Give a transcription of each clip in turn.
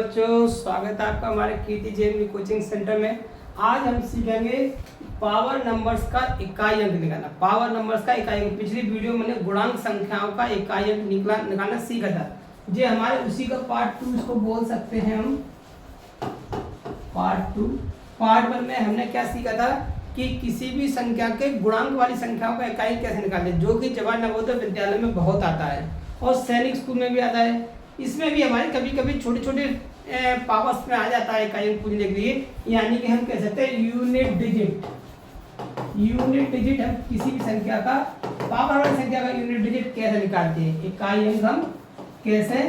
बच्चों, स्वागत है आपका हमारे कीर्ति जैन कोचिंग सेंटर में। आज हम सीखेंगे पावर नंबर्स का इकाई अंक निकालना। पावर नंबर्स का इकाई अंक, पिछली वीडियो में मैंने गुणांक संख्याओं का इकाई अंक निकालना सीखा था। ये हमारे उसी का पार्ट 2 इसको बोल सकते हैं हम। पार्ट 2। पार्ट 1 में हमने क्या सीखा था कि किसी भी संख्या के गुणांक वाली संख्याओं का इकाई कैसे निकालें, जो कि जवाहर नवोदय विद्यालय में बहुत आता है और सैनिक स्कूल में भी आता है। इसमें भी हमारे कभी कभी छोटे छोटे पावर्स में आ जाता है इकाई अंक पूछने के लिए, यानी कि हम कह सकते हैं यूनिट डिजिट। यूनिट डिजिट हम किसी भी संख्या का, पावर वाली संख्या का यूनिट डिजिट कैसे निकालते हैं, इकाई अंक हम कैसे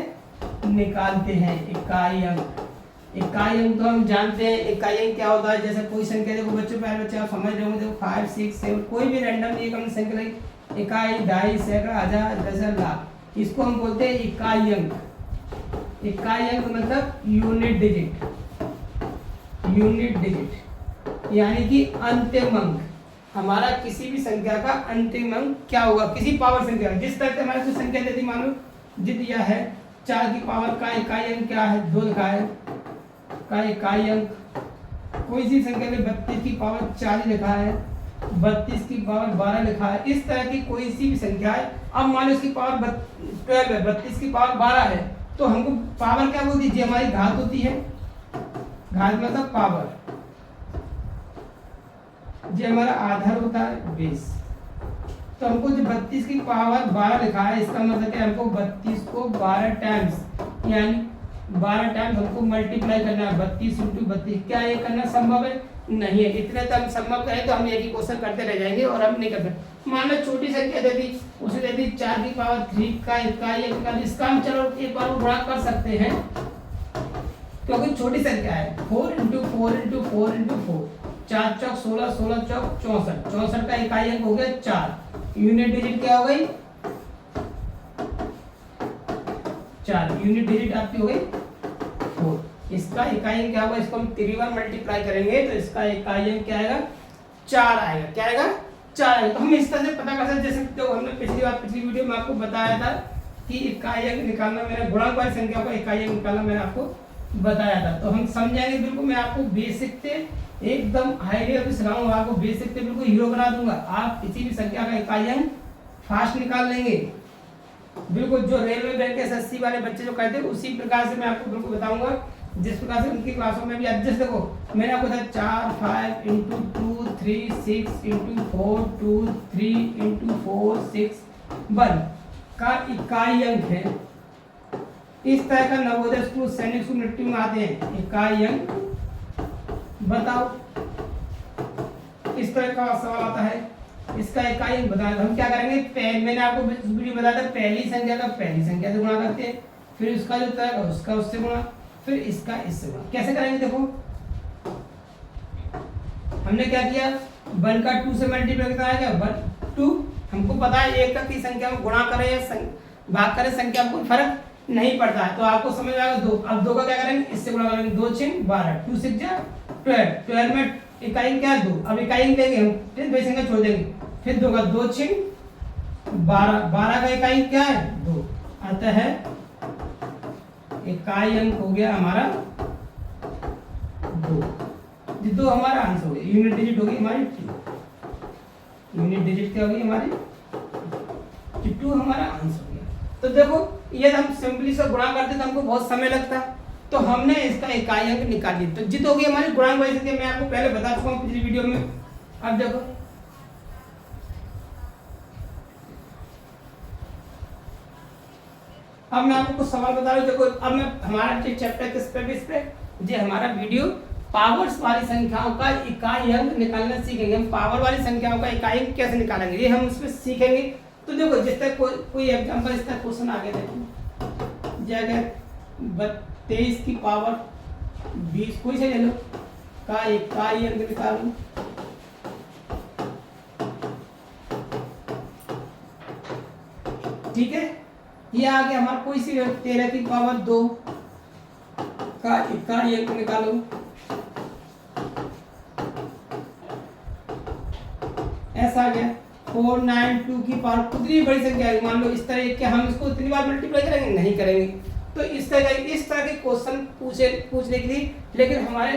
निकालते हैं। इकाई अंक तो हम जानते हैं। इकाई अंक क्या होता है, जैसे कोई संख्या, देखो बच्चों पहले बच्चे आप समझ रहे होंगे, देखो 5, 6, 7 कोई भी रैंडम एक हम संख्या लगी, इकाई, ढाई, सैकड़ा, हजार, दशक, लाख, इसको हम बोलते हैं इकाई अंक। इकाई अंक मतलब यूनिट डिजिट। यूनिट डिजिट यानी कि अंतिम अंक। हमारा किसी भी संख्या का अंतिम अंक क्या होगा, किसी पावर संख्या, जिस तरह से हमारे कुछ संख्या देती, मान लो जिद यह है 4 की पावर का इकाई अंक क्या है, 2 लिखा है का इकाई अंक। कोई सी संख्या में 32 की पावर 40 लिखा है, 32 की पावर 12 लिखा है। इस तरह की कोई सी भी संख्या है। अब मान लो इसकी पावर 12 है, 32 की पावर 12 है, तो हमको पावर क्या बोलती है, हमारी घात होती है। घात मतलब पावर, जो हमारा आधार होता है बेस। तो हमको जो 32 की पावर 12 लिखा है, इसका मतलब है हमको 32 को 12 टाइम्स, यानी 12 टाइम्स हमको मल्टीप्लाई करना है। 32 × 32, क्या ये करना संभव है? नहीं है। इतने तक संभव करें तो हम एक ही क्वेश्चन करते रह जाएंगे और हम नहीं करते। मान लो छोटी संख्या दे दी, उसे दे दी 4 की पावर 3 का इकाई अंक, इसका हम चलो एक बार गुणा कर सकते हैं क्योंकि छोटी संख्या है। 4 × 4 × 4 × 4, 4 चौक 16, 16 चौक 64, 64 का इकाई अंक हो गया 4। यूनिट डिजिट क्या हो गई? 4। यूनिट डिजिट आपकी हो गई 4। इसका इकाई अंक क्या होगा, इसको हम 3 बार मल्टीप्लाई करेंगे तो इसका इकाई अंक क्या आएगा? 4 आएगा। क्या आएगा? 4 आएगा। तो हम इस तरह से पता कर सकते हैं, जैसे तो हमने पिछली वीडियो में आपको बताया था कि इकाई अंक निकालना, मैंने गुणांक वाली संख्या का इकाई अंक निकालना मैंने आपको बताया था। तो हम समझाएंगे बिल्कुल। मैं आपको बेसिक से एकदम हाई लेवल पे सिखाऊंगा, आपको बेसिक से बिल्कुल हीरो बना दूंगा। आप किसी भी संख्या का इकाई अंक फास्ट निकाल लेंगे बिल्कुल। जो रेलवे बैंक के एसएससी वाले बच्चे जो करते हैं उसी प्रकार से मैं आपको बिल्कुल बताऊंगा, जिस प्रकार से उनकी क्लासों में भी। एडजस्ट देखो, मैंने आपको बताया 4, 5 × 2, 3, 6 × 4, 2, 3 × 4, 6, 1 का इकाई अंक है। इस तरह का नवोदय स्कूल, सैनिक स्कूल, मिट्टी में आते हैं। इकाई अंक बताओ, इस तरह का सवाल आता है, इसका इकाई अंक बताना। हम क्या करेंगे, मैंने आपको वीडियो बताया था, पहली संख्या का पहली संख्या से गुणा करते हैं, फिर उसका जो होता है उसका उससे गुणा, फिर इसका इससे गुणा। कैसे करेंगे देखो, हमने क्या किया, 1 का 2 से मल्टीप्लाई कितना आएगा, 1, 2। हमको पता है एक तक की संख्या में गुणा करें या भाग करें, संख्या में कोई फर्क नहीं पड़ता है। तो आपको समझ आएगा 2। अब 2 का क्या करेंगे, इससे गुणा करेंगे, 2 × 6 12, 2 × 6 12, 12 में इकाई क्या है 2। अब इकाई लेंगे हम, फिर दो संख्या छोड़ देंगे, फिर 2 का 2 × 6 12, 12 का इकाई क्या है 2। अतः है इकाई अंक हो गया हमारा 2। 2 हमारा आंसर हो गया। यूनिट डिजिट होगी हमारी 2। यूनिट डिजिट क्या होगी हमारी 2, हमारा आंसर हो गया। तो देखो, ये हम सिंपली से गुणा करते तो हमको बहुत समय लगता, तो हमने इसका इकाई अंक निकाल लिया। तो जित होगी हमारी गुणांक वाली संख्या, मैं आपको पहले बता चुका हूँ पिछली वीडियो में। अब देखो, अब मैं आपको कुछ सवाल बता रहा हूँ। देखो, अब मैं हमारा चैप्टर किस पे, इस पे जी हमारा वीडियो पावर्स वाली संख्याओं का इकाई अंक निकालना सीखेंगे। हम पावर वाली संख्याओं का इकाई अंक कैसे निकालेंगे, ये हम उसमें सीखेंगे। तो देखो, जिस तरह कोई एग्जांपल, इस तरह क्वेश्चन आगे देखो, जगह 23 की पावर 20 कोई से ले लो का इकाई अंक निकालो। ठीक है, ये आ गया हमारा कोई सी 13 की पावर 2 का इकाई अंक निकालो। ऐसा आ गया 492 की पावर, कितनी बड़ी संख्या है, मान लो इस तरह के, हम इसको इतनी बार मल्टीप्लाई करेंगे नहीं करेंगे। तो इस तरह के क्वेश्चन पूछने के लिए, लेकिन हमारे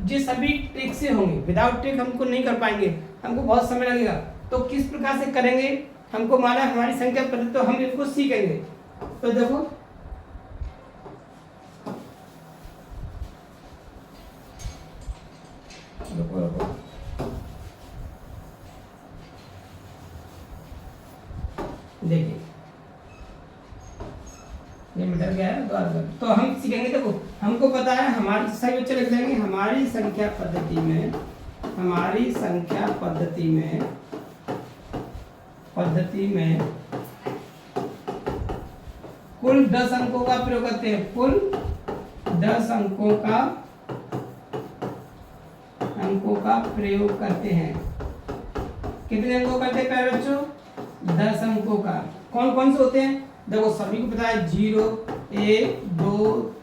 जो सभी ट्रिक से होंगे, विदाउट ट्रिक हमको नहीं कर पाएंगे, हमको बहुत समय लगेगा। तो किस प्रकार से करेंगे, हमको माना हमारी संख्या पद्धति, तो हम इनको सीखेंगे। तो देखो देखिए ये मीटर क्या है, तो हम सीखेंगे। देखो हमको पता है, हमारी सही बच्चे लिख देंगे, हमारी संख्या पद्धति में कुल 10 अंकों का प्रयोग करते हैं, कुल 10 अंकों का प्रयोग करते हैं। कितने अंकों करते हैं प्यारे बच्चों? 10 अंकों का। कौन कौन से होते हैं? देखो सभी को पता है, 0 1 2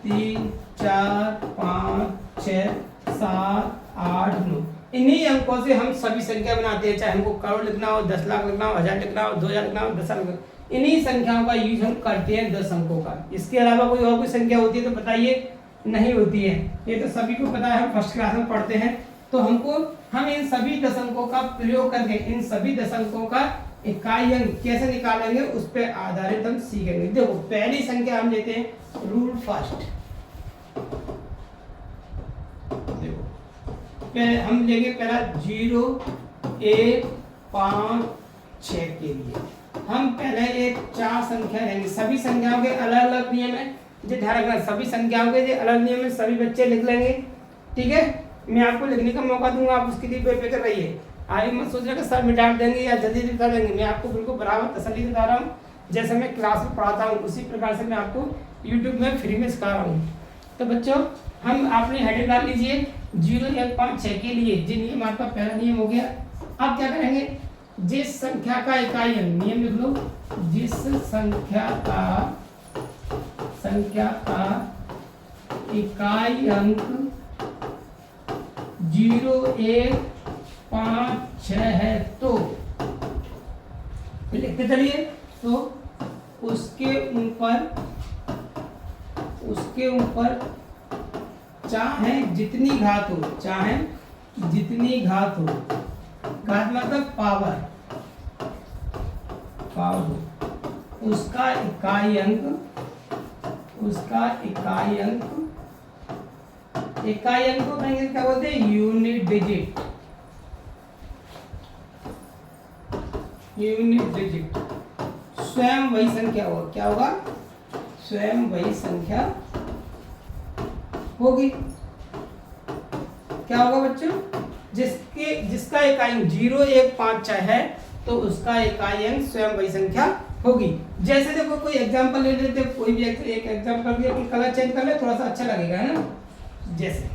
3 4 5 6 7 8 9, इन्हीं अंकों से हम सभी संख्या बनाते हैं। चाहे हमको करोड़ लिखना हो, 10 लाख लिखना हो, 1000 लिखना हो, 2000 लिखना हो, 10 लाख, इन्हीं संख्याओं का यूज हम करते हैं 10 अंकों का। इसके अलावा कोई और कोई संख्या होती है तो बताइए? नहीं होती है। ये तो सभी को पता है, हम फर्स्ट क्लास में पढ़ते हैं। तो हम इन सभी 10 अंकों का प्रयोग करके इन सभी 10 अंकों का इकाई अंक कैसे निकालेंगे, उस पर आधारित हम सीखेंगे। देखो पहली संख्या हम लेते हैं, रूल फर्स्ट। देखो हम लेंगे पहला 0 1 5 6 के लिए हम पहले एक 4 संख्या लेंगे। सभी संख्याओं के अलग अलग नियम है, जो ध्यान रखना, सभी संख्याओं के जो अलग नियम है सभी बच्चे लिख लेंगे। ठीक है, मैं आपको लिखने का मौका दूंगा, आप उसके लिए बेफिक्र रहिए। आगे मत सोचना कि सर मिटा देंगे या जल्दी बता देंगे, मैं आपको बिल्कुल बराबर तसल्ली बता रहा हूँ। जैसे मैं क्लास में पढ़ाता हूँ उसी प्रकार से मैं आपको यूट्यूब में फ्री में सिखा रहा हूँ। तो बच्चों हम आपने हेडिंग डाल लीजिए 0 1 5 6 के लिए। जी नियम आपका पहला नियम हो गया। अब क्या करेंगे, जिस संख्या का इकाई अंक, नियम लिख लो, जिस संख्या का इकाई अंक 0 1 5 6 है तो लिखते चलिए, तो उसके ऊपर चाहे जितनी घात हो, घात मतलब पावर उसका इकाई अंक को कहेंगे क्या बोलते हैं, यूनिट डिजिट। स्वयं वही संख्या होगा, क्या होगा, स्वयं वही संख्या होगी। क्या होगा बच्चों, जिसका इकाई अंक 0 1 5 6 है तो उसका इकाई अंक स्वयं वही संख्या होगी। जैसे देखो कोई एग्जांपल ले लेते, कोई भी एक एग्जांपल दिया, कि कलर चेंज कर ले, थोड़ा सा अच्छा लगेगा, है ना। जैसे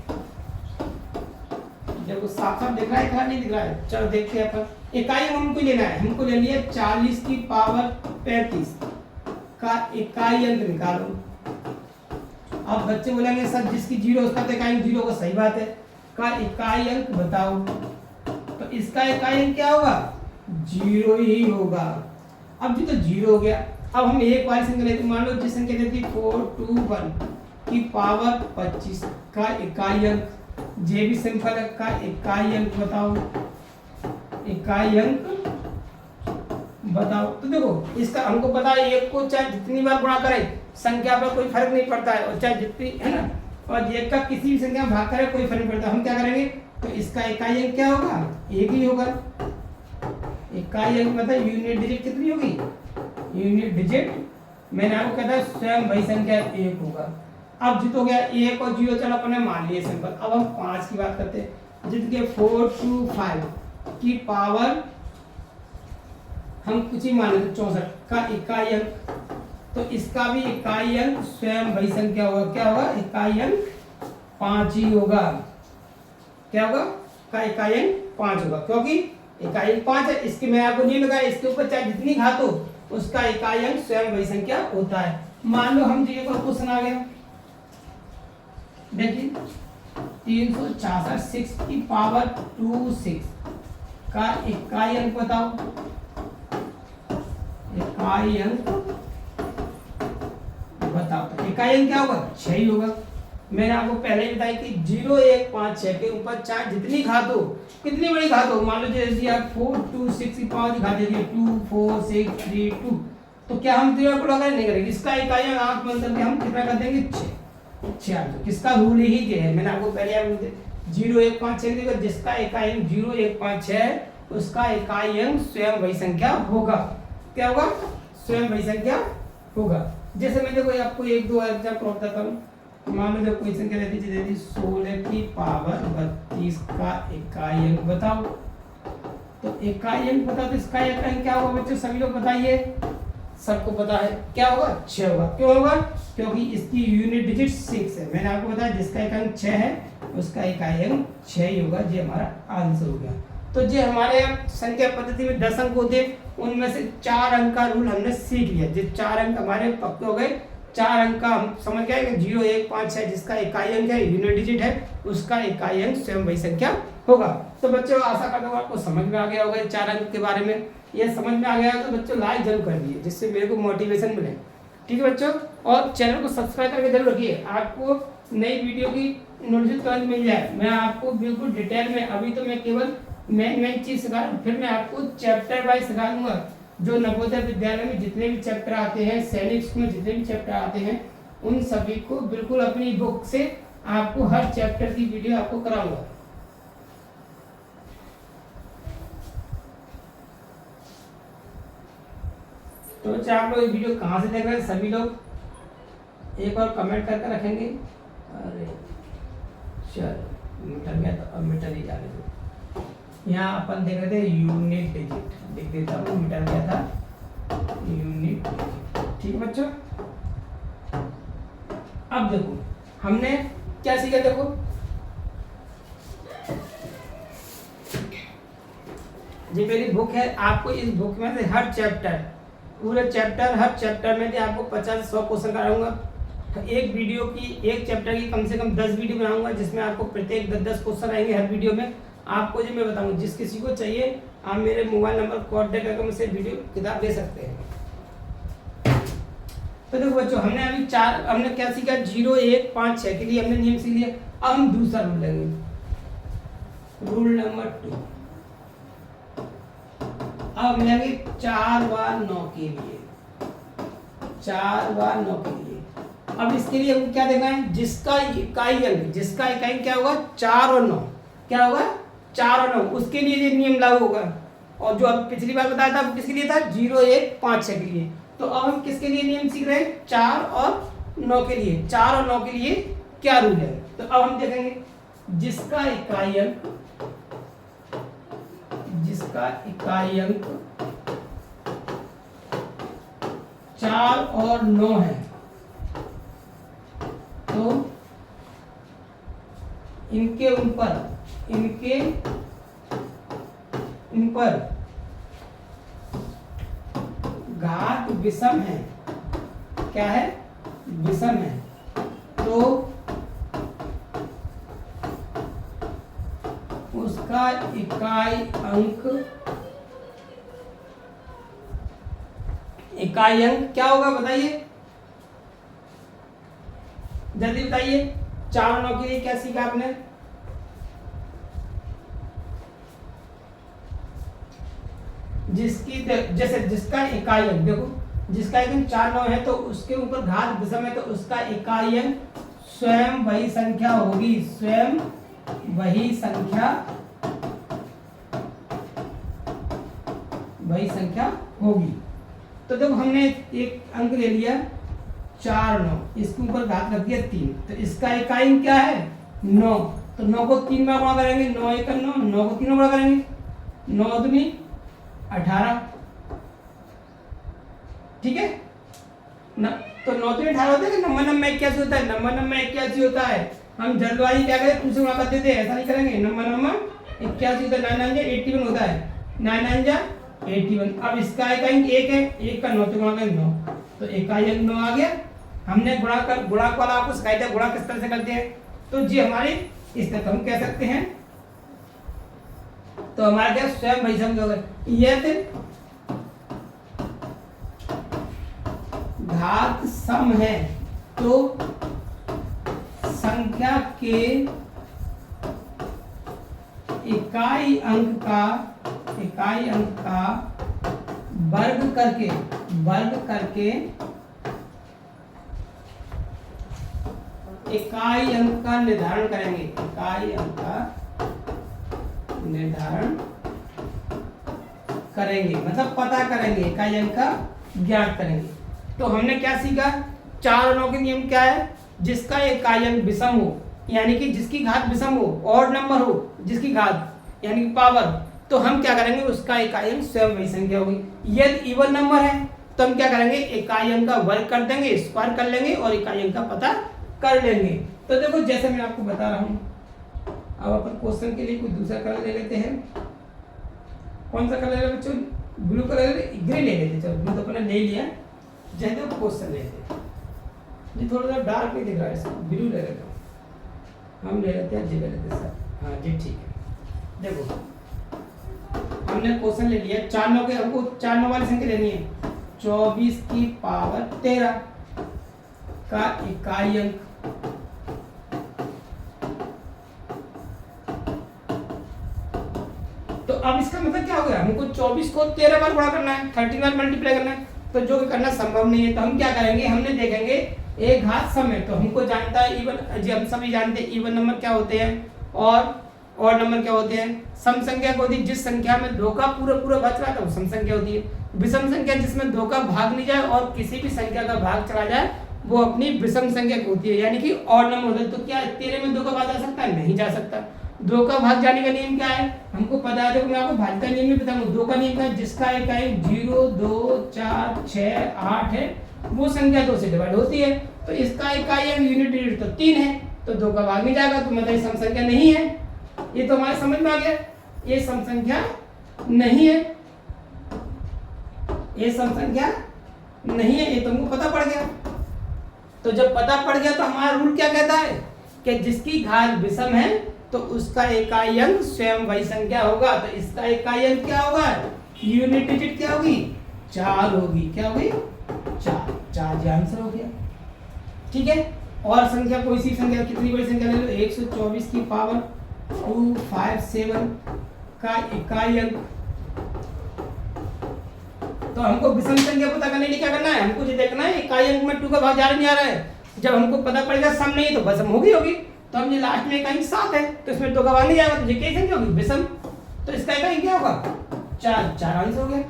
देखो साफ साफ दिख रहा है, कहाँ नहीं दिख रहा है, चलो देखते हैं अपन। इकाई हमको लेना है, हमको ले लिया 40 की पावर 35 का इकाई अंक निकालो। अब बच्चे बोलेंगे सर जिसकी 0 उसका तो इकाई अंक 0 होगा, सही बात है, का इकाई अंक बताओ। तो इसका इकाई अंक क्या होगा, 0 ही होगा। अब जी तो 0 हो गया। अब हम एक वाली संख्या लेते, मान लो जिस संख्या देती 421 की पावर 25 का इकाई अंक, जे भी संख्या का इकाई अंक बताओ, तो देखो इसका हमको पता है, एक को चाहे जितनी बार गुणा करें संख्या पर कोई फर्क नहीं पड़ता है, और चाहे जितनी, है ना, और एक का किसी भी संख्या में भाग करे कोई फर्क नहीं पड़ता। हम क्या करेंगे, तो इसका इकाई अंक क्या होगा, एक ही होगा। इकाई अंक मतलब यूनिट डिजिट कितनी होगी, यूनिट डिजिट मैंने आपको कहता है स्वयं वही संख्या 1 होगा। अब जित हो गया 1 और 0, चलो अपने मान लिए सिंपल। अब हम 5 की बात करते हैं, जित के 425 की पावर हम कुछ ही मान लेते 64 का इकाई अंक, तो इसका भी इकाई अंक स्वयं वही संख्या होगा। क्या होगा, इकाई अंक 5 ही होगा। क्या होगा, का इकाई अंक 5 होगा, क्योंकि इकाई अंक 5 है। इसके मैं आपको नहीं लगाया, इसके ऊपर चाहे जितनी घात हो उसका इकाई अंक स्वयं वही संख्या होता है। मान लो हम जी को क्वेश्चन आ गया, देखिए 366 6 की पावर 26 का इकाई अंक बताओ। इकाई अंक बताओ, तो इकाई अंक क्या होगा 6 ही होगा। मैंने आपको पहले ही बताया कि 0 1 5 6 के ऊपर चाहे जितनी घात हो, कितनी बड़ी घात हो, मान लो जैसे आप 4 2 6 की पावर की घात दे दिए 2 4 6 3 2, तो क्या हम 3 को लगा नहीं करेंगे, इसका इकाई अंक आंख बंद करके हम कितना कर देंगे 6 आ जाए। किसका रूल ही ये है, मैंने आपको पहले आप 0 1 5 6 देखो, जिसका इकाई अंक 0 1 5 6 है उसका इकाई अंक स्वयं वही संख्या होगा। क्या होगा? स्वयं वही संख्या होगा। जैसे मैं देखो आपको एक दो एग्जांपल बताता हूँ। मान लो जब कोई संख्या रहती है 16 की पावर 32 का इकाई अंक बताओ, तो इकाई अंक बताओ तो इसका इकाई अंक क्या होगा बच्चों? सभी लोग बताइए, सबको पता है क्या होगा? 6 होगा। क्यों होगा? क्योंकि इसकी यूनिट डिजिट 6 है। मैंने आपको बताया जिसका इकाई अंक 6 है उसका इकाई अंक 6 ही होगा। ये हमारा आंसर हो गया। तो ये हमारे संख्या पद्धति में 10 अंक होते, उनमें से 4 अंक का रूल हमने सीख लिया। जो 4 अंक हमारे पक्के हो गए, 4 अंक का हम समझ गए कि 0 1 5 6 जिसका इकाई अंक है, यूनिट डिजिट है, उसका इकाई अंक स्वयं वही संख्या होगा। तो बच्चों आशा करता हूँ आपको समझ में आ गया होगा 4 अंक के बारे में। ये समझ में आ गया है तो बच्चों लाइक जरूर कर दिए, जिससे मेरे को मोटिवेशन मिले। ठीक है बच्चों, और चैनल को सब्सक्राइब करके जरूर रखिए, आपको नई वीडियो की नोटिफिकेशन तुरंत मिल जाए। मैं आपको बिल्कुल डिटेल में, अभी तो मैं केवल मेन चीज सिखा रहा हूँ, फिर मैं आपको चैप्टर वाइज सिखा दूंगा। जो नवोदय विद्यालय में जितने भी चैप्टर आते हैं, सैनिक स्कूल में जितने भी चैप्टर आते हैं, उन सभी को बिल्कुल अपनी बुक से आपको हर चैप्टर की वीडियो आपको कराऊंगा। तो बच्चे आप लोग ये वीडियो कहाँ से देख रहे हैं? सभी लोग एक और कमेंट करके रखेंगे। अरे चलो मीटर गया, तो अब मीटर ही जाने दो। यहाँ अपन देख रहे थे यूनिट डिजिट, लिख देता हूँ, मीटर गया था यूनिट डिजिट। ठीक है बच्चों, अब देखो हमने क्या सीखा। देखो ये मेरी बुक है, आपको इस बुक में से हर चैप्टर, पूरे चैप्टर, हर चैप्टर में भी आपको 50 100 क्वेश्चन कराऊंगा। एक वीडियो की, एक चैप्टर की कम से कम 10 वीडियो बनाऊंगा, जिसमें आपको प्रत्येक 10 क्वेश्चन आएंगे हर वीडियो में। आपको जो मैं बताऊंगा, जिस किसी को चाहिए आप मेरे मोबाइल नंबर कॉन्टेक्ट करके मुझसे वीडियो किताब ले सकते हैं। तो देखो बच्चों हमने क्या सीखा? 0 1 5 6 के लिए हमने नियम सीख लिया। अब हम दूसरा रूल लेंगे, रूल नंबर 2। अब हम लेंगे 4 व 9 के लिए, 4 व 9 के लिए। अब इसके लिए हमको क्या देखना है? जिसका इकाई अंक क्या होगा? 4 और 9। क्या होगा? 4 और 9, उसके लिए ये नियम लागू होगा। और जो अब पिछली बार बताया था वो किसके लिए था? 0 1 5 6 के लिए। तो अब हम किसके लिए नियम सीख रहे हैं? 4 और 9 के लिए। 4 और 9 के लिए क्या रूल है? तो अब हम देखेंगे जिसका इकाई अंक 4 और 9 है, तो इनके ऊपर घात विषम है। क्या है? विषम है। तो उसका इकाई अंक क्या होगा? बताइए, जल्दी बताइए। 4 और 9 के लिए क्या सीखा आपने? जिसका इकाई अंक, देखो जिसका इकाई अंक 4 9 है तो उसके ऊपर घात विषम है, तो उसका इकाई अंक स्वयं वही संख्या होगी, स्वयं वही संख्या होगी। तो देखो हमने एक अंक ले लिया 4 9, इसके ऊपर घात रख दिया 3, तो इसका इकाई अंक क्या है? 9। तो 9 को 3 बार गुणा करेंगे, 9 1 9, 9 को 3 बार गुणा करेंगे, 9 दूनी 18। ठीक है ना? तो 9 दूनी 18 होता है कि नंबर में 81 होता है। नंबर में 81 होता है। हम जल्दबाजी क्या करें? 2 से गुणा कर देते हैं, ऐसा नहीं करेंगे। नंबर 81 होता है, 9 9 81 होता है, 9 9 81। अब इसका इकाई अंक 1 है, 1 का 9 से गुणा करें 9, तो इकाई अंक 9 आ गया। हमने गुणा वाला आपको सिखाया था, गुणा किस तरह से करते हैं। तो जी हमारी इस तरह हम कह सकते हैं। तो हमारा क्या स्वयं वही संख्या होगा। यदि घात सम है, तो संख्या के इकाई अंक का वर्ग करके इकाई अंक का निर्धारण करेंगे। इकाई अंक का निर्धारण करेंगे मतलब पता करेंगे, इकाई अंक का ज्ञात करेंगे। तो हमने क्या सीखा? 4 और 9 के नियम क्या है? जिसका इकाई अंक विषम हो, यानी कि जिसकी घात विषम हो, ऑड नंबर हो, जिसकी घात यानी कि पावर, तो हम क्या करेंगे? उसका इकाई अंक स्वयं वही संख्या होगी। यदि इवन नंबर है तो हम क्या करेंगे? इकाई अंक का वर्ग कर देंगे, स्क्वायर कर लेंगे और इकाई अंक का पता कर लेंगे। तो देखो जैसे मैं आपको बता रहा हूं, अब अपन क्वेश्चन के लिए कोई दूसरा कलर ले लेते हैं। कौन सा कलर है बच्चों? ब्लू कलर, ग्रे ले लेते। चलो ब्लू तो अपने ले लिया, जैसे वो क्वेश्चन लेते हैं। जी थोड़ा सा डार्क नहीं दिख रहा है, ब्लू ले लेते हैं, हम ले लेते हैं, जी ले लेते हैं सर। हाँ जी ठीक है। देखो हमने क्वेश्चन ले लिया, 4 9 के, हमको 4 9 वाली संख्या लेनी है। 24 की पावर 13 का इकाई अंक तो अब इसका मतलब क्या हो गया? हमको 24 को 13 बार गुणा करना है, 13 बार मल्टीप्लाई करना है, तो जो कि करना संभव नहीं है। तो हम क्या करेंगे? हमने देखेंगे एक घात सम है, तो हमको जानता है इवन, जी हम सभी जानते हैं इवन नंबर क्या होते हैं और ऑड नंबर क्या होते हैं। सम संख्या को होती है जिस संख्या में 2 का पूरा पूरा बच रहा था वो सम संख्या होती है। विषम संख्या जिसमें 2 का भाग नहीं जाए और किसी भी संख्या का भाग चला जाए वो अपनी विषम संख्या होती है, यानी कि ऑड नंबर होता है। तो क्या 13 में 2 का भाग जा सकता है? नहीं जा सकता। 2 का भाग जाने का नियम क्या है? हमको पता है, देखो मैं आपको भाग का नियम भी बताऊंगा। 2 का नियम क्या है? जिसका इकाई 0 2 4 6 8 है वो संख्या 2 से डिवाइड होती है। तो इसका इकाई अंक यूनिट डिजिट तो 3 है, तो 2 का भाग नहीं जाएगा, तो मतलब ये सम संख्या नहीं है। ये तो हमारे समझ में आ गया, ये सम संख्या नहीं है, ये सम संख्या नहीं है, ये तुमको पता पड़ गया। तो जब पता पड़ गया तो हमारा रूल क्या कहता है कि जिसकी घात विषम है तो उसका इकाई अंक स्वयं वही संख्या होगा। तो इसका इकाई अंक क्या होगा? यूनिट डिजिट क्या होगी? 4 होगी। क्या होगी? 4। 4 जी आंसर हो गया। ठीक है। और संख्या कोई सी संख्या, कितनी बड़ी संख्या ले लो, 124 की पावर 257 का इकाई अंक। तो हमको विषम संख्या पता करने के लिए क्या करना है? हमको ये देखना है इकाई अंक में 2 का भाग जा रहा नहीं आ रहा है। जब हमको पता पड़ेगा सम नहीं है तो विषम होगी। तो हम ये लास्ट में इकाई 7 है तो इसमें 2 का भाग नहीं जाएगा, तो ये कैसे संख्या होगी? विषम। तो इसका इकाई क्या होगा? 4। 4 आंसर हो गया।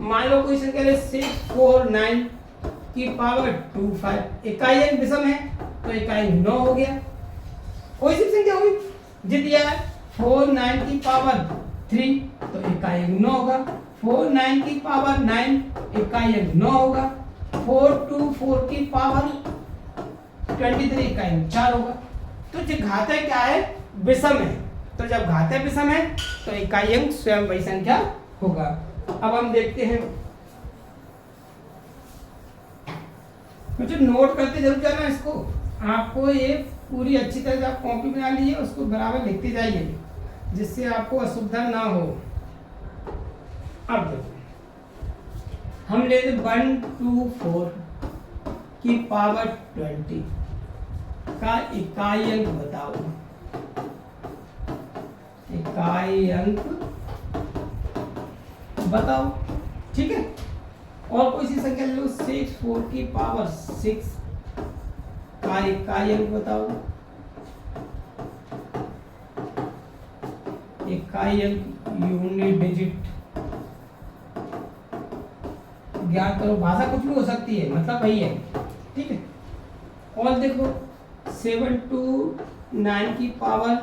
मान लो कोई संख्या ले 649 की पावर 25, इकाई अंक विषम है तो इकाई 9 हो गया। कोई सी संख्या होगी, जितिया 49 की पावर 3 तो इकाई अंक 9 होगा। 49 की पावर 9 इकाई अंक 9 होगा। 424 की पावर 23 इकाई अंक 4 होगा। तो जो घात क्या है? विषम है। तो जब घात विषम है तो इकाई अंक स्वयं वही संख्या होगा। अब हम देखते हैं, मुझे नोट करते जरूर जाना इसको। आपको ये पूरी अच्छी तरह से आप कॉपी बना लीजिए, उसको बराबर लिखते जाइए जिससे आपको असुविधा ना हो। अब देखो हम ले 124 की पावर 20 का इकाई अंक बताओ। इकाई अंक बताओ। ठीक है। और कोई सी संख्या ले लो, 64 की पावर 6 का इकाई अंक बताओ। इकाई अंक यूनिट डिजिट ज्ञात करो। भाषा कुछ भी हो सकती है, मतलब वही है। ठीक है। और देखो 729 की पावर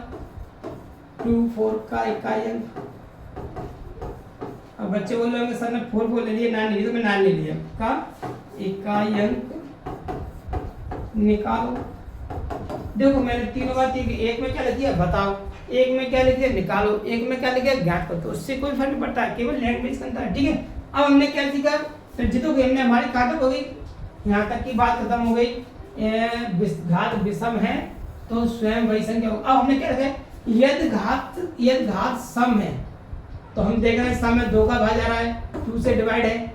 24 का इकाई अंक। अब बच्चे बोल रहे होंगे सर ने 4 बोल ले लिया, 9 नहीं, तो मैं 9 ले लिया। का इकाई अंक निकालो। देखो मैंने तीनों बात की, एक में क्या लिख दिया बताओ, एक में क्या लिख दिया निकालो, एक में क्या लिख दिया ज्ञात करो। तो उससे कोई फर्क नहीं पड़ता, केवल लैंग्वेज का अंतर है। ठीक है। अब हमने क्या सीखा? तो जितो गेम में हमारी कहाँ तक हो गई? यहाँ तक की बात खत्म हो गई। घात विषम है तो स्वयं वही संख्या होगा। अब हमने क्या रखा? यदि घात सम है तो हम देख रहे हैं सम में 2 का भाग जा रहा है, 2 से डिवाइड है,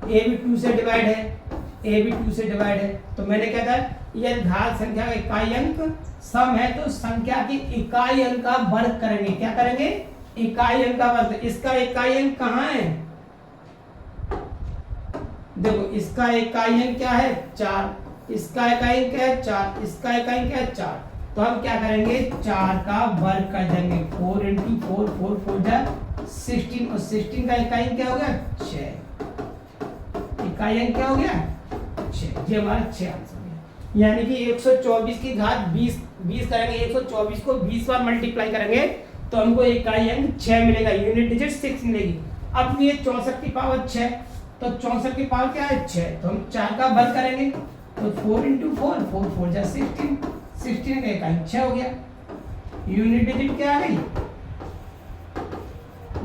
ए भी 2 से डिवाइड है, ए भी 2 से डिवाइड है। तो मैंने क्या था, यह घात संख्या का इकाई अंक सम है तो संख्या की इकाई अंक का वर्ग करेंगे। क्या करेंगे? इकाई अंक का वर्ग। इसका इकाई अंक कहाँ है? देखो इसका इकाई अंक क्या है? 4। इसका इकाई अंक क्या है? 4। इसका इकाई अंक क्या है? 4। तो हम क्या करेंगे? 4 का वर्ग कर देंगे। 4 × 4 4 4 जा 16 और 16 का इकाई अंक क्या हो गया? 6। इकाई अंक क्या हो गया? 6। ये हमारा 6 आंसर हो गया। यानी कि 124 की घात 20 करेंगे, 124 को 20 बार मल्टीप्लाई करेंगे तो हमको इकाई अंक 6 मिलेगा, यूनिट डिजिट 6 मिलेगी। अब ये 64 की पावर 6, तो 64 की पावर क्या है? 6। तो हम 4 का वर्ग करेंगे तो 4 × 4 4 4 जा 16, 16 का इकाई 6 हो गया। यूनिट डिजिट क्या आ गई?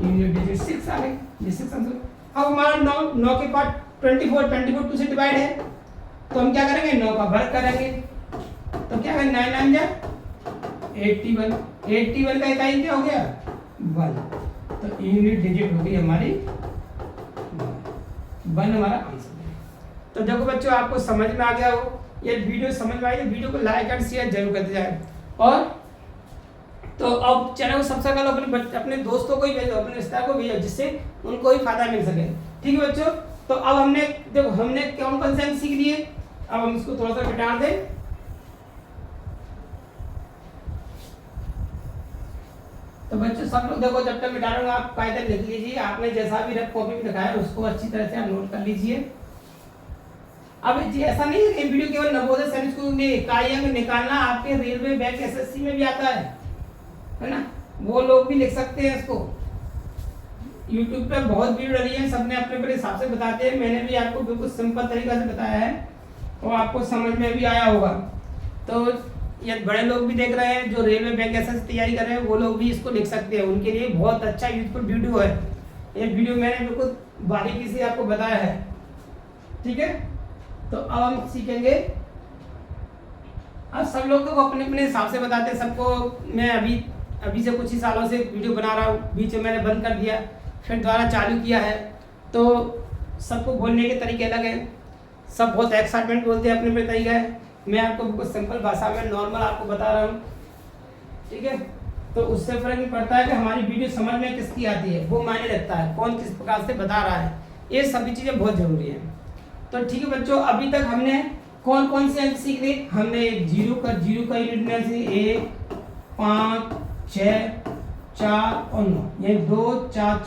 यूनिट डिजिट 6 आ गई। ये 6 आंसर। अब हमारा 9 के पास 24 2 से डिवाइड है तो हम क्या करेंगे? 9 का वर्ग करेंगे तो क्या करेंगे? 9 9 जा 81, 81 का इकाई क्या हो गया? 1। तो यूनिट डिजिट हो गई हमारी 1, हमारा आंसर है। तो देखो बच्चों, आपको समझ में आ गया हो। ये वीडियो समझ में आई तो वीडियो को लाइक एंड शेयर जरूर करते जाए। और तो अब चैनल को सब्सक्राइब अपने दोस्तों को ही भेजो, अपने रिश्तेदार को भेजो, जिससे उनको ही फायदा मिल सके। ठीक है बच्चों, तो अब हमने देखो हमने कौन से अंक सीख लिए। अब हम इसको थोड़ा सा मिटा दें। तो बच्चों सब लोग देखो, जब तक मिटा रहा हूँ आप कायदे लिख लीजिए। आपने जैसा भी रफ कॉपी में लिखा है उसको अच्छी तरह से आप नोट कर लीजिए। अब जी ऐसा नहीं है कि वीडियो केवल नवोदय सैनिक स्कूल में इकाई अंक निकालना आपके रेलवे बैंक एसएससी में भी आता है ना, वो लोग भी लिख सकते हैं इसको। यूट्यूब पे बहुत वीडियो डली है, सबने अपने अपने हिसाब से बताते हैं। मैंने भी आपको बिल्कुल सिंपल तरीका से बताया है और आपको समझ में भी आया होगा। तो ये बड़े लोग भी देख रहे हैं जो रेलवे बैंक एसएससी तैयारी कर रहे हैं, वो लोग भी इसको लिख सकते हैं। उनके लिए बहुत अच्छा यूजफुल वीडियो है। ये वीडियो मैंने बिल्कुल बारीकी से आपको बताया है। ठीक है, तो अब हम सीखेंगे। अब सब लोग को अपने अपने हिसाब से बताते हैं सबको। मैं अभी से कुछ ही सालों से वीडियो बना रहा हूँ, बीच में मैंने बंद कर दिया, फिर दोबारा चालू किया है। तो सबको बोलने के तरीके अलग हैं, सब बहुत एक्साइटमेंट बोलते हैं, अपने अपने तरीका है। मैं आपको बिल्कुल सिंपल भाषा में नॉर्मल आपको बता रहा हूँ। ठीक है, तो उससे फर्क नहीं पड़ता है कि हमारी वीडियो समझ में किसकी आती है, वो मायने रखता है कौन किस प्रकार से बता रहा है। ये सभी चीज़ें बहुत ज़रूरी हैं। तो ठीक है बच्चों, अभी तक हमने कौन कौन से अंक सीख लिए? हमने जीरो का यूनिट में से 1 5 6 4 और 9, ये 2 4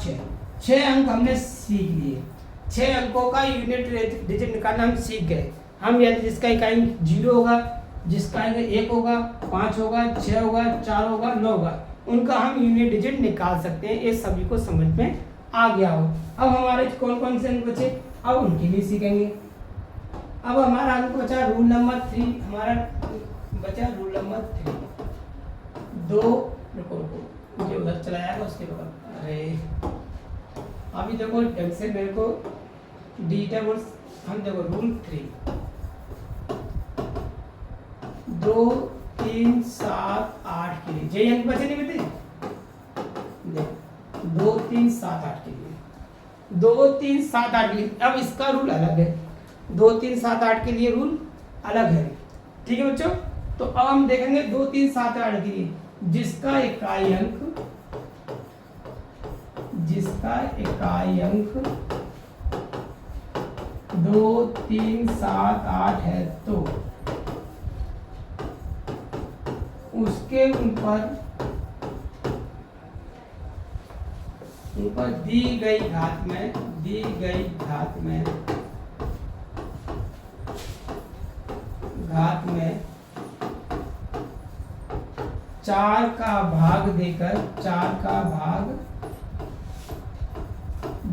6 अंक हमने सीख लिए। 6 अंकों का यूनिट डिजिट निकालना हम सीख गए। हम यदि जिसका इकाई 0 होगा, जिसका 1 होगा, 5 होगा, 6 होगा, 4 होगा, 9 होगा, उनका हम यूनिट डिजिट निकाल सकते हैं। ये सभी को समझ में आ गया हो। अब हमारे कौन कौन से अंक बचे, अब उनके लिए सीखेंगे। अब हमारा अंक बचा रूल नंबर 3, हमारा बचा रूल नंबर 3। 2 रुको मुझे उधर चला जाएगा उसके बाद। अरे अभी देखो ढंग से मेरे को डिजिटल हम देखो रूल 3 2 3 7 8 के लिए जे अंक बचे नहीं बेटे, देखो 2 3 7 8 के लिए, 2 3 7 8 के लिए। अब इसका रूल अलग है, 2 3 7 8 के लिए रूल अलग है। ठीक है बच्चों, तो अब हम देखेंगे 2 3 7 8 के लिए जिसका इकाई अंक 2 3 7 8 है तो उसके ऊपर दी गई घात में 4 का भाग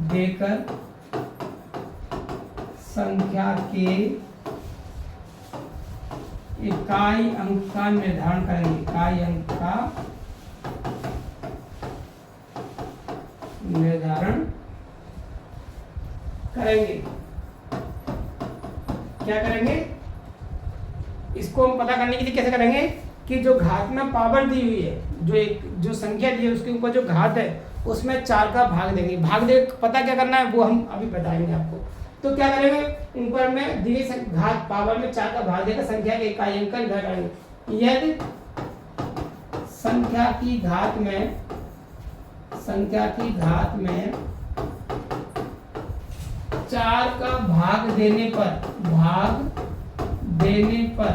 देकर संख्या के इकाई अंक का निर्धारण करेंगे। इकाई अंक का निर्धारण करेंगे। क्या करेंगे? इसको हम पता करने के लिए कैसे करेंगे कि जो घात में पावर दी हुई है, जो संख्या दी है उसके ऊपर जो घात है उसमें 4 का भाग देंगे। भाग दे पता क्या करना है वो हम अभी बताएंगे आपको। तो क्या करेंगे, ऊपर में दी गई घात पावर में 4 का भाग देकर संख्या के इकाई अंक का निर्धारण करेंगे। यदि संख्या की घात में 4 का भाग देने पर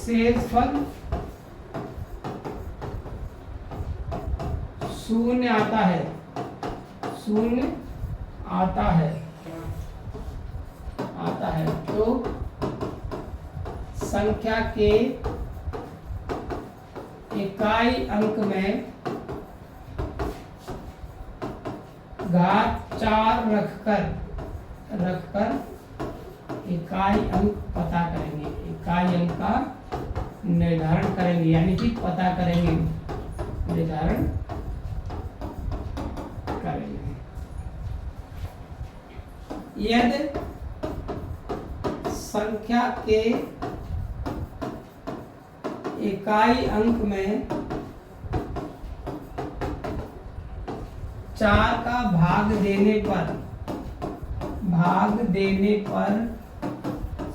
शेषफल 0 आता है तो संख्या के इकाई अंक में घात 4 रखकर इकाई अंक पता करेंगे, इकाई अंक का निर्धारण करेंगे, यानी कि पता करेंगे, निर्धारण करेंगे। यदि संख्या के इकाई अंक में 4 का भाग देने पर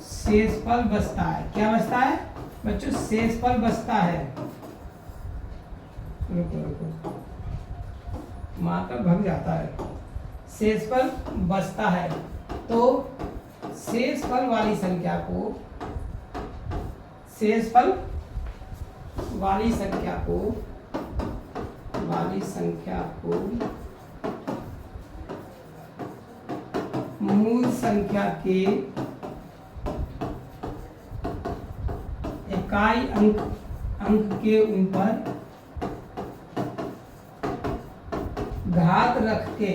शेषफल बचता है। क्या बचता है बच्चों? शेषफल बचता है। रुको मार्कर भग जाता है। शेषफल बचता है तो शेषफल वाली संख्या को मूल संख्या के इकाई अंक के ऊपर घात रख के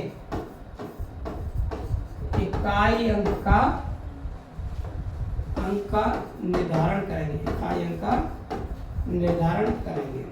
इकाई अंक का निर्धारण करेंगे, इकाई अंक का निर्धारण करेंगे।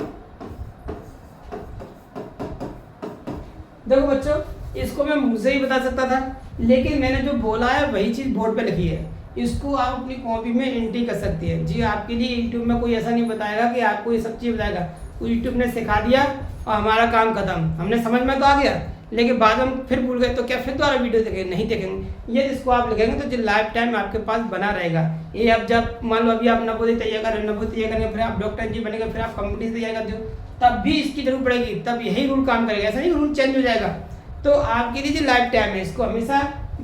देखो बच्चों, इसको मैं मुझे ही बता सकता था, लेकिन मैंने जो बोला है वही चीज बोर्ड पे लिखी है। इसको आप अपनी कॉपी में एंट्री कर सकती है। जी, आपके लिए यूट्यूब में कोई ऐसा नहीं बताएगा कि आपको ये सब चीज़ बताएगा। यूट्यूब ने सिखा दिया और हमारा काम खत्म, हमने समझ में तो आ गया, लेकिन बाद में हम फिर भूल गए तो क्या फिर दोबारा वीडियो देखेंगे? नहीं देखेंगे। ये इसको आप लिखेंगे तो जो लाइफ टाइम आपके पास बना रहेगा। ये अब जब मान लो अभी आप नवोदय तैयार करेंगे, फिर आप डॉक्टर इंजीनियर बनेंगे, फिर आप कॉम्पिटिशन तैयार करते हो, तब भी इसकी जरूरत पड़ेगी, तब यही रूल काम करेगा। ऐसा नहीं रूल चेंज हो जाएगा। तो आपके लिए जो लाइफ टाइम है, इसको हमेशा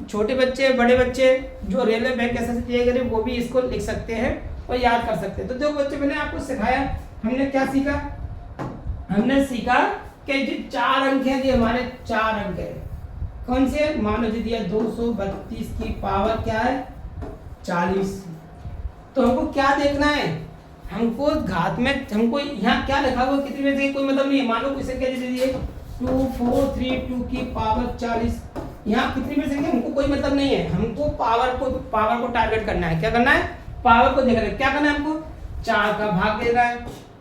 छोटे बच्चे, बड़े बच्चे जो रेलवे बैंक एसएससी तैयार करें वो भी इसको लिख सकते हैं और याद कर सकते हैं। तो जो बच्चे मैंने आपको सिखाया, हमने क्या सीखा? हमने सीखा कि जो 4 अंक है, ये हमारे 4 अंक है। कौन से? मान लो जी दिया 232 की पावर क्या है? 40। तो हमको क्या देखना है? हमको घात में हमको यहाँ क्या लिखा हुआ कितनी में से कोई मतलब नहीं है। मान लो कोई संख्या जैसे दिए 2432 की पावर 40, यहाँ कितनी में संख्या हमको कोई मतलब नहीं है। हमको पावर को टारगेट करना है। क्या करना है? पावर को देखना है। क्या करना है हमको? 4 का भाग देना है।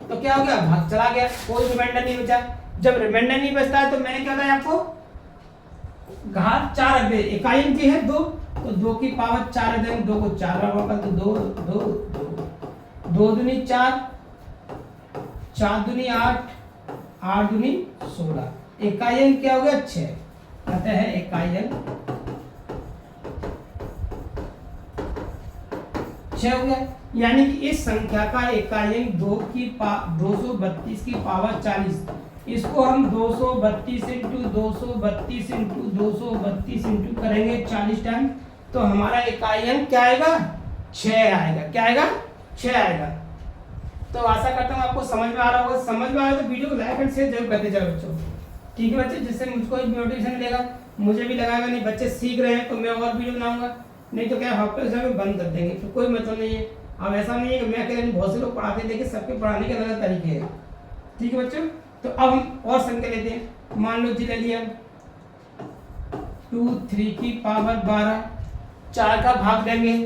तो क्या हो गया? भाग चला गया, कोई रिमाइंडर नहीं बचा। जब रिमाइंडर नहीं बचता है तो मैंने क्या बताया आपको? घात 4 रख दे। इकाई इनकी है 2, तो 2 की पावर 4 रख देंगे। 2 को 4 रखोगा तो 2 दूनी 4, 4 दूनी 8, 8 दूनी 16। इकाई अंक क्या हो गया? 6। कहते हैं इकाई अंक 6 हो गया। यानी कि इस संख्या का इकाई अंक 232 की पावर 40, इसको हम 232 इंटू 232 इंटू 232 इंटू करेंगे 40 टाइम, तो हमारा इकाई अंक क्या आएगा? 6 आएगा। क्या आएगा? 6 आएगा। तो आशा करता हूँ आपको समझ में आ रहा होगा। समझ में आ रहा है तो वीडियो को लाइक एंड शेयर जरूर करते जाओ बच्चों। ठीक है बच्चे, जिससे मुझको एक मोटिवेशन मिलेगा, मुझे भी लगाएगा। नहीं बच्चे सीख रहे हैं तो मैं और वीडियो बनाऊंगा, नहीं तो क्या हफ्ते से बंद कर देंगे, तो कोई मतलब नहीं है। अब ऐसा नहीं है कि मैं अकेले, बहुत से लोग पढ़ाते हैं, देखिए सबके पढ़ाने के अलग अलग तरीके हैं। ठीक है बच्चों, तो अब हम और संख्या लेते हैं। मान लो जी ले लिया 2 3 की पावर 12, 4 का भाग देंगे,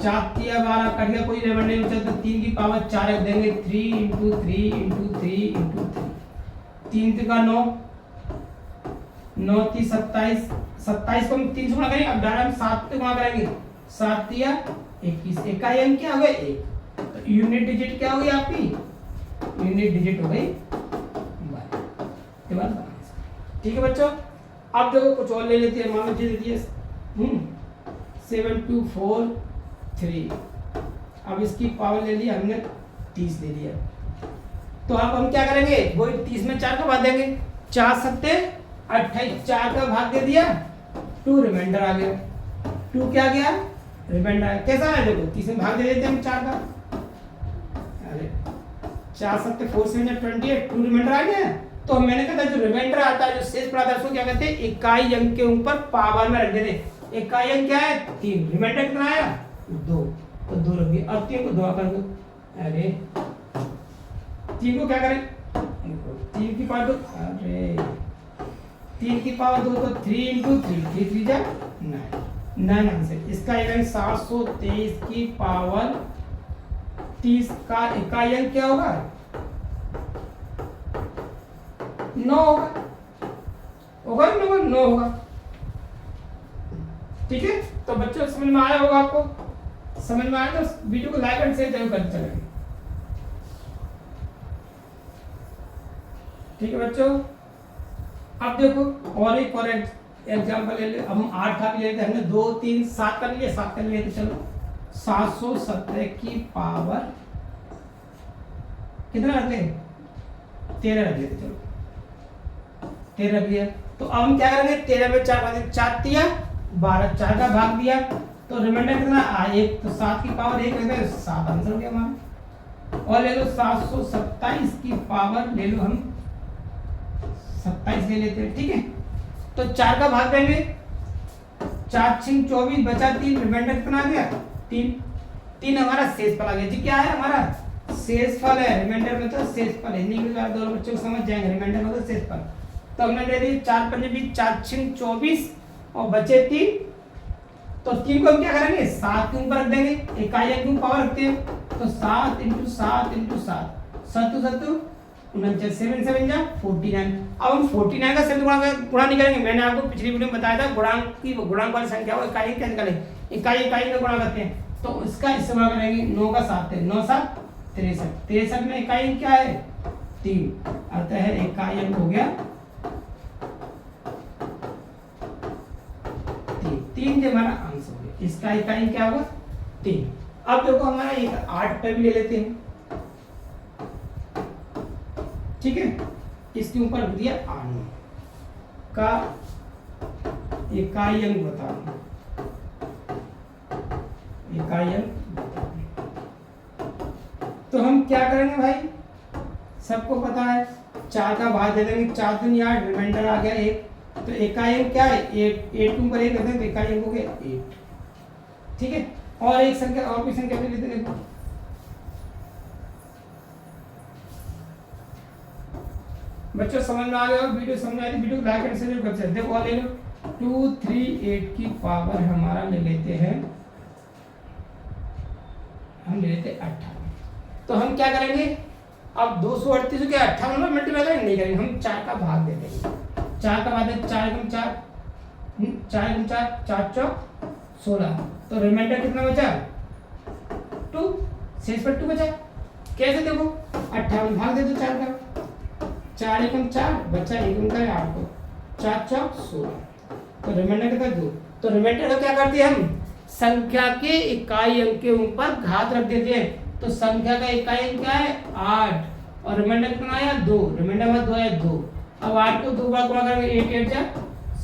4 तिया 12 कट गया, कोई रिमाइंडर नहीं बचा तो 3 की पावर 4 रख देंगे। 3 इंटू 3 इंटू 3 इंटू 3, 3 का 9, 9 की 27, 27 को हम 3 से गुणा करेंगे। अब डायरेक्ट हम 7 से गुणा करेंगे, 7 तिया 21। इकाई अंक क्या हो गया? 1। तो यूनिट डिजिट क्या हो गई आपकी? यूनिट डिजिट हो गई 12। ठीक है बच्चों। अब देखो कुछ और ले लेते हैं, मान लीजिए दे दिए 7243, अब इसकी पावर ले लिया हमने 30 ले लिया। तो अब हम क्या करेंगे, वही 30 में 4 का भाग देंगे, 4 सत्ते 28, 4 का भाग दे दिया, 2 रिमाइंडर आ गया, 2 क्या गया रिमाइंडर आया। कैसा है देखो, 30 में भाग दे देते हैं हम 4 का, अरे 4 सत्ते 4 7 28, 2 रिमाइंडर आ गया। तो मैंने कहा था जो रिमाइंडर आता है, जो शेष पड़ा था, उसको क्या कहते हैं, इकाई अंक के ऊपर पावर में रख देते। इकाई अंक क्या है 3, रिमाइंडर कितना आया 2, तो 2 रख दिया। अब 3 को 2 कर दो, अरे 3 को क्या करें, 3 की पावर 2, अरे 3 की पावर 2 तो 3 इंटू 3, 3 3 जा 9 आंसर। इसका एक 723 की पावर 30 का इकाई अंक क्या होगा 9 होगा, 9 होगा। ठीक है, तो बच्चों समझ में आया होगा, आपको समझ में आया तो वीडियो को लाइक एंड शेयर जरूर करते चलेंगे। ठीक है बच्चों, अब देखो और एक और एग्जाम्पल ले ले, हम 8 का भी ले लेते, हमने 2 3 7 कर लिए, 7 कर लिए, तो चलो 717 की पावर कितना रख ले 13 रख लेते, चलो 13 रख लिया। तो अब हम क्या करेंगे, 13 में 4 भाग 4 दिया 12, 4 का भाग दिया, तो रिमाइंडर कितना 1, तो 7 की पावर 1 रख दे, 7 आंसर हो गया हमारा। और ले लो 727 की पावर ले लो हम 27 ले लेते हैं। ठीक है, तो 4 का भाग देंगे, 4 6 24 बचा 3, रिमाइंडर कितना आ गया 3, 3 हमारा शेषफल आ गया जी। क्या है हमारा शेषफल है, रिमाइंडर मतलब शेषफल है, हिंदी में दोनों बच्चों को समझ जाएंगे, रिमाइंडर मतलब शेषफल। तो हमने दे दी 4 5 20, 4 6 24 और बचे 3, तो 3 को हम क्या करेंगे 7 के ऊपर रख देंगे, इकाई अंक की पावर रखते हैं, तो 7 × 7 × 7, 7 7 49, 7 7 जा 49। अब हम 49 का गुणा नहीं करेंगे, मैंने आपको पिछली वीडियो में बताया था गुणांक वाली संख्या को इकाई कैसे करें, इकाई में गुणा करते हैं, तो इसका इस्तेमाल करेंगे। 9 का 7 है, 9 7 63, 63 में इकाई क्या है 3, अतः इकाई अंक हो गया 3 जो हमारा आंसर हो गया। इसका इकाई क्या होगा 3। अब देखो हमारा एक 8 पे भी ले लेते हैं। ठीक है, इसके ऊपर रख दिया 8 का इकाई अंक बताओ, इकाई अंक बताओ। तो हम क्या करेंगे भाई, सबको पता है 4 का भाग दे देंगे, 4 दूनी 8, रिमाइंडर आ गया 1, तो इकाई अंक क्या है 8, 8 ऊपर 1 रखते हैं तो इकाई अंक हो गया 8। ठीक है, और एक संख्या और भी संख्या भी लेते हैं, बच्चों समझ में आ गया, वीडियो समझ आई वीडियो को लाइक एंड शेयर कर सकते। देखो ले लो 238 की पावर हमारा ले लेते हैं, हम ले लेते 58। तो हम क्या करेंगे, अब 238 के 58 में मल्टीप्लाई करेंगे, नहीं करेंगे, हम 4 का भाग दे देंगे, 4 का भाग दे 4 × 4 4 × 4 4 4 16, तो रिमाइंडर कितना बचा 2, शेष पर 2 बचा। कैसे देखो 58 भाग दे दो 4 का, 4 × 4 बचा 1 × 8 को, 4 4 16, तो रिमाइंडर कितना 2। तो रिमाइंडर का क्या करते हैं हम, संख्या के इकाई अंक के ऊपर घात रख देते हैं, तो संख्या का इकाई अंक क्या है 8 और रिमाइंडर कितना आया 2, रिमाइंडर में 2 आया 2। अब 8 को 2 बार गुणा करेंगे, 8 8 जा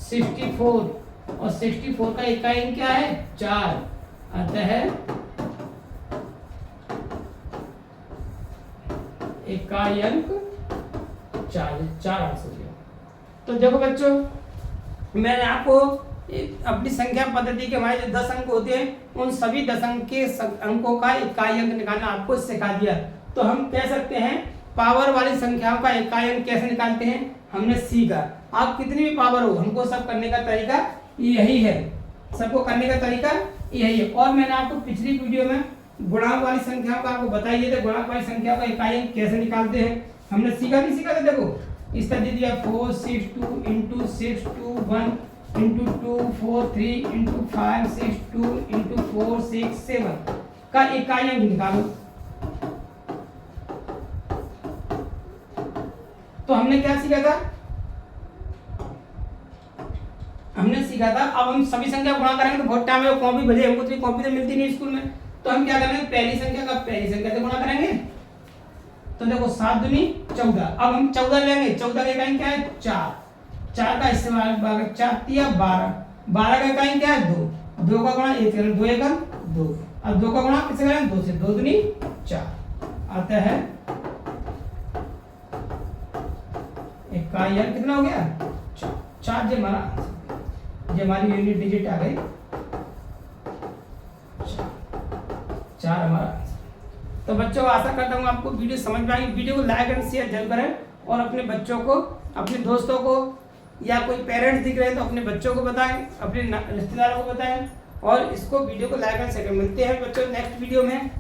64 और 64 का इकाई अंक क्या है 4, अतः इकाई अंक 4 आंसर दिया। तो देखो बच्चों, मैंने आपको अपनी संख्या पद्धति के हमारे जो 10 अंक होते हैं, उन सभी 10 अंक के अंकों का इकाई अंक निकालना आपको सिखा दिया। तो हम कह सकते हैं पावर वाली संख्याओं का इकाई अंक कैसे निकालते हैं हमने सीखा। आप कितनी भी पावर हो, हमको सब करने का तरीका यही है, सबको करने का तरीका यही है। और मैंने आपको पिछली वीडियो में गुणांक वाली संख्याओं का आपको बताइए थे, गुणांक वाली संख्याओं का इकाई अंक कैसे निकालते हैं हमने सीखा, नहीं सीखा था। देखो इस तरह दे दिया 4 6 2 × 6 2 1 × 2 4 3 × 5 6 2 × 4 6 7 का इकाई अंक निकालो। तो हमने क्या सीखा था, सीखा था। अब हम सभी संख्या गुणा करेंगे तो बहुत टाइम है, कॉपी भले हमको तो कॉपी तो मिलती नहीं स्कूल में, तो हम क्या करेंगे पहली संख्या का पहली संख्या से गुणा करेंगे। तो देखो 7 दूनी 14, अब हम 14 लेंगे, 14 का इकाई क्या है 4, 4 का इस्तेमाल 4 तिया 12, 12 का इकाई क्या है 2, 2 का गुणा 1 करें 2 एकम 2, अब 2 का गुणा किससे करें 2 से, 2 दूनी 4 आता है इकाई। यार कितना हो गया 4, जो हमारा जो हमारी यूनिट डिजिट आ गई 4 हमारा। तो बच्चों आशा करता हूँ आपको वीडियो समझ में आई। वीडियो को लाइक एंड शेयर जरूर करें और अपने बच्चों को, अपने दोस्तों को, या कोई पेरेंट्स दिख रहे हैं तो अपने बच्चों को बताएं, अपने रिश्तेदारों को बताएं और इसको वीडियो को लाइक एंड शेयर करें। मिलते हैं बच्चों नेक्स्ट वीडियो में।